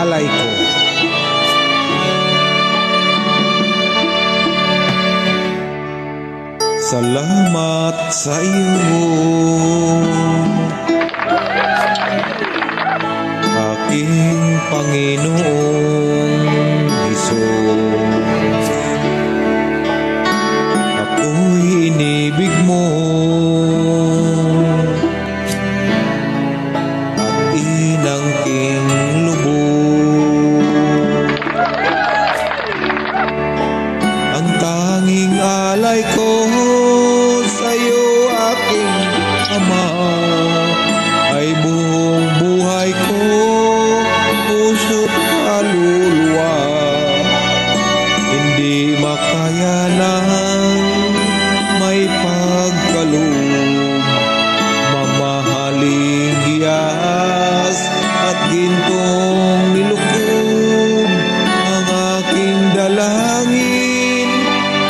alay ko. Salamat sa iyo, aking Panginoong Hesus. Ako'y inibig mo at inangking lubog. Ang tanging alay ko sa'yo, aking Ama, ay buong buhay ko, puso't kaluluwa. Hindi makayanan may pagkaloob, mamahaling hiyas at gintong nilukob. Ang aking dalangin,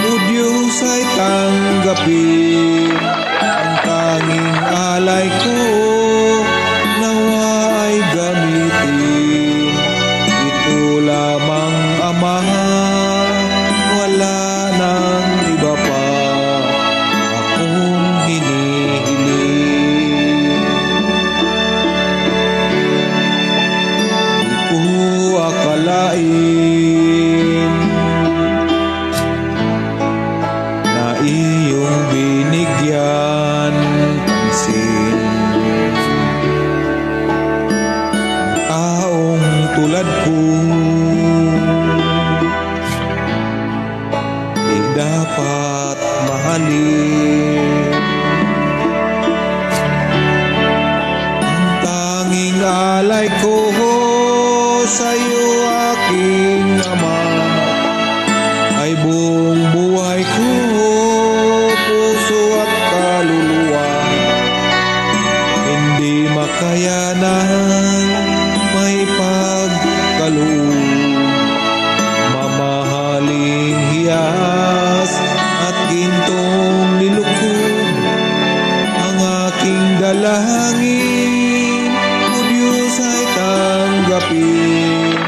O Diyos, ay tanggapin. Ang tanging alay ko, nawa ay gamitin. Ito lamang, Ama, wala nang iba pa akong hinihiling. Di ko akalain na iyong binigyan pansin ang taong tulad ko. Di dapat mahalin. Ang tanging alay ko sa'yo, aking Ama, ay buong buhay ko, puso at kaluluwa. Hindi makayanan may pagkaloob, mamahaling hiyas at gintong nilukob. Ang aking dalangin, O Diyos, ay tanggapin.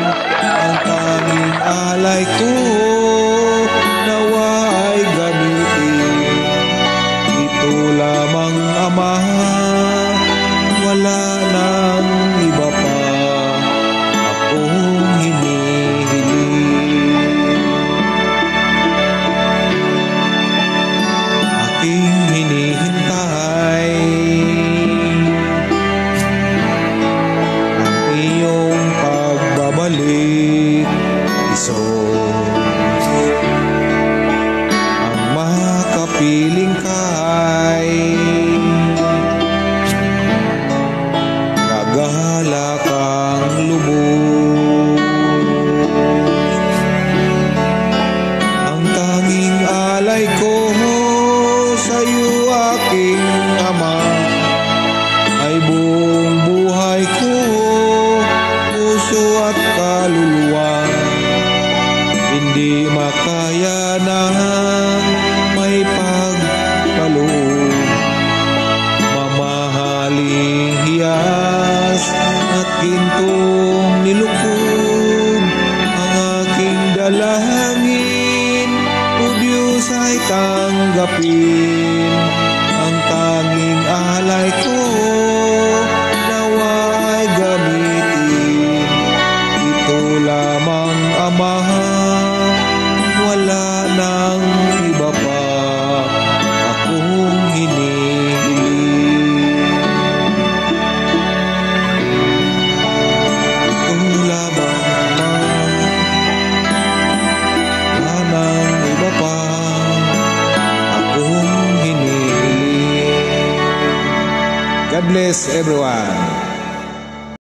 Ang tanging alay ko, nawa ay gamitin. Ito lamang, Ama, wala nang iba pa akong hinihiling. Aking hinihintay ang iyong pagbabalik, Hesus. Ang makapiling kay gagala kang lubog. Ang tanging alay ko sa'yo, aking Ama, ay buong buhay ko, puso at kaluluwa. Hindi makayanan may pagkaloob, mamahaling hiyas at gintong nilukob. Ang aking dalangin, O Diyos, ay tanggapin. Ang tanging alay ko, nawa ay gamitin. Ito lamang, Ama, wala nang iba pa akong hinihiling. Ito lamang, Ama, wala nang iba pa akong hinihiling. God bless everyone.